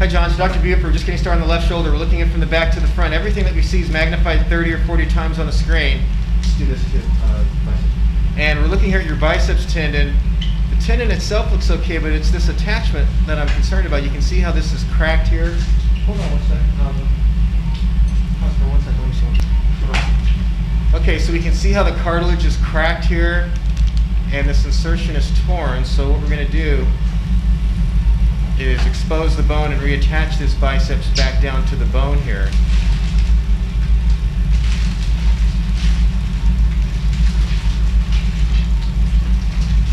Hi John, so Dr. Buford, we're just getting started on the left shoulder. We're looking at from the back to the front. Everything that we see is magnified 30 or 40 times on the screen. Let's do this too. And we're looking here at your biceps tendon. The tendon itself looks okay, but it's this attachment that I'm concerned about. You can see how this is cracked here. Hold on one second. Pause for 1 second. Let me see. Okay, so we can see how the cartilage is cracked here, and this insertion is torn. So what we're going to do is expose the bone and reattach this biceps back down to the bone here.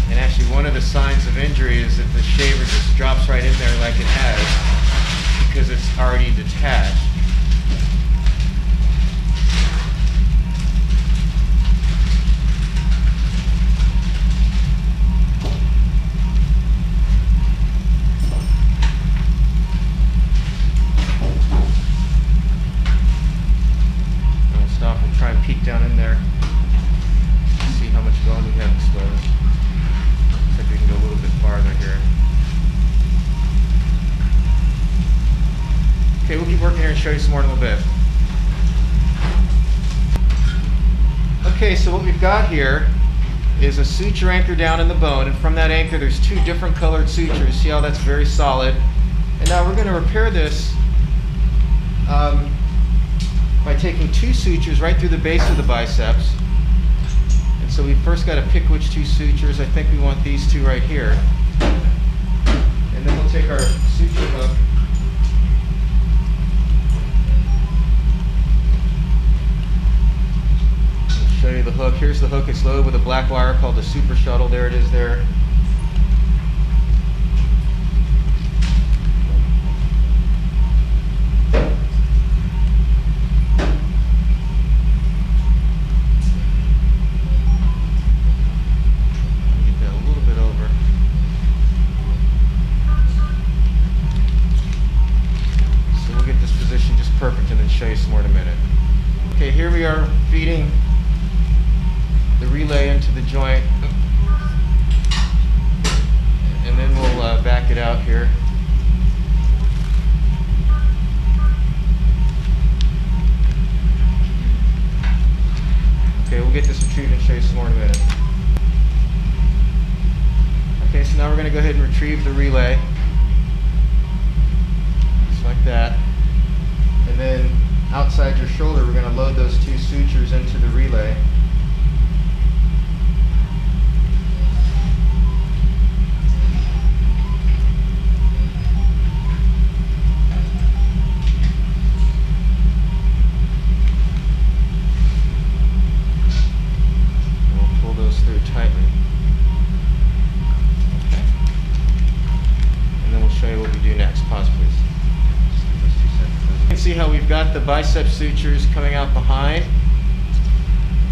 And actually one of the signs of injury is that the shaver just drops right in there like it has because it's already detached. Try and peek down in there, see how much bone we have exposed. Looks like we can go a little bit farther here. Okay, we'll keep working here and show you some more in a little bit. Okay, so what we've got here is a suture anchor down in the bone, and from that anchor there's two different colored sutures. See how that's very solid? And now we're going to repair this by taking two sutures right through the base of the biceps. And so we first got to pick which two sutures. I think we want these two right here. And then we'll take our suture hook. I'll show you the hook. Here's the hook. It's loaded with a black wire called the super shuttle. There it is there. Perfect, and then show you some more in a minute. Okay, here we are feeding the relay into the joint, and then we'll back it out here. Okay, we'll get this retrieved and show you some more in a minute. Okay, so now we're going to go ahead and retrieve the relay, just like that. And then outside your shoulder, we're going to load those two sutures into the relay. And we'll pull those through tightly. Okay. And then we'll show you what we do next. Pause, please. You can see how we've got the bicep sutures coming out behind,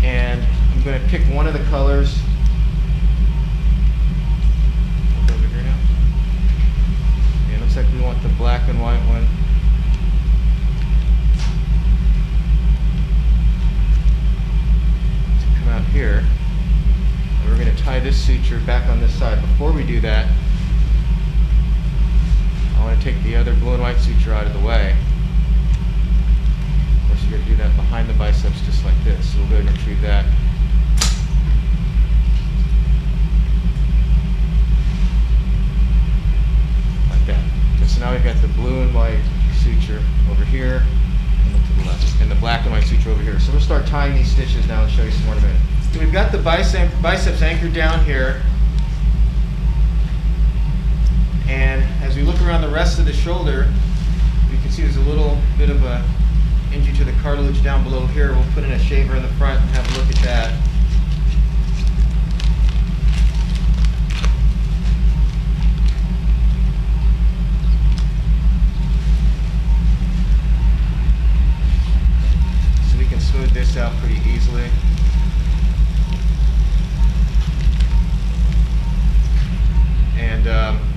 and I'm going to pick one of the colors. Over here now. Yeah, it looks like we want the black and white one. To come out here, and we're going to tie this suture back on this side. Before we do that, I want to take the other blue and white suture out of the way. You're going to do that behind the biceps just like this. So we'll go ahead and retrieve that. Like that. And so now we've got the blue and white suture over here, and look to the left, and the black and white suture over here. So we'll start tying these stitches now and show you some more in a minute. So we've got the biceps anchored down here, and as we look around the rest of the shoulder, you can see there's a little bit of a injury to the cartilage down below here. We'll put in a shaver in the front and have a look at that. So we can smooth this out pretty easily. And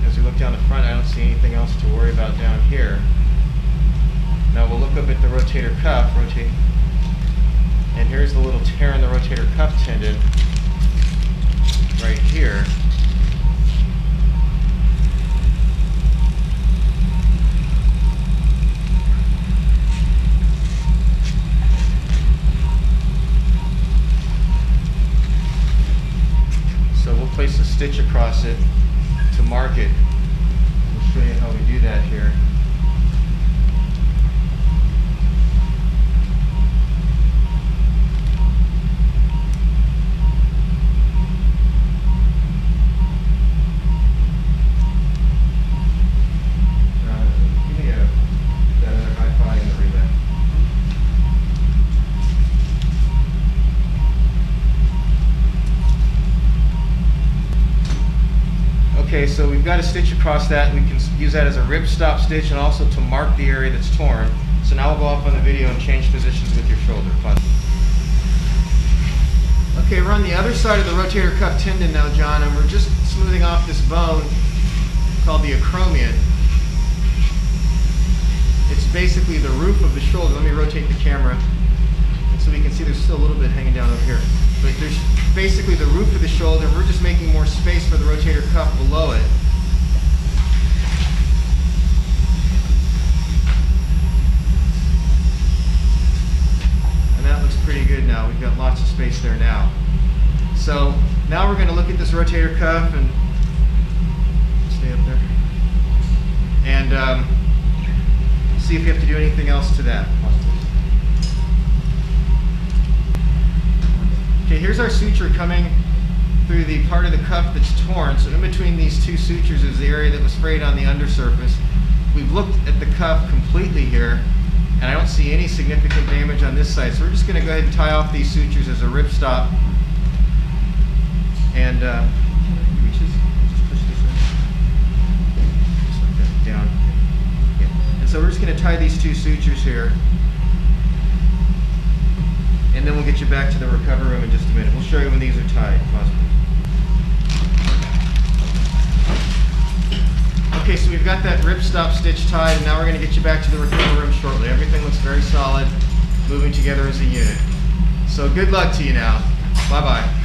as we look down the front, I don't see anything else to worry about down here. Now we'll look up at the rotator cuff, and here's the little tear in the rotator cuff tendon right here. place a stitch across it to mark it. We'll show you how we do that here. Okay, so we've got a stitch across that. We can use that as a rip stop stitch and also to mark the area that's torn. So now we'll go off on the video and change positions with your shoulder. Okay, we're on the other side of the rotator cuff tendon now, John, and we're just smoothing off this bone called the acromion. It's basically the roof of the shoulder. Let me rotate the camera so we can see there's still a little bit hanging down over here. But there's basically the roof of the shoulder. We're just making more space for the rotator cuff below it. And that looks pretty good now. We've got lots of space there now. So now we're going to look at this rotator cuff and stay up there. And see if you have to do anything else to that. Okay, here's our suture coming through the part of the cuff that's torn. So in between these two sutures is the area that was frayed on the undersurface. We've looked at the cuff completely here, and I don't see any significant damage on this side. So we're just going to go ahead and tie off these sutures as a rip stop. And just push this in. Just like that, down. Yeah. And so we're just going to tie these two sutures here. And then we'll get you back to the recovery room in just a minute. We'll show you when these are tied. Okay, so we've got that rip stop stitch tied, and now we're going to get you back to the recovery room shortly. Everything looks very solid, moving together as a unit. So good luck to you now. Bye-bye.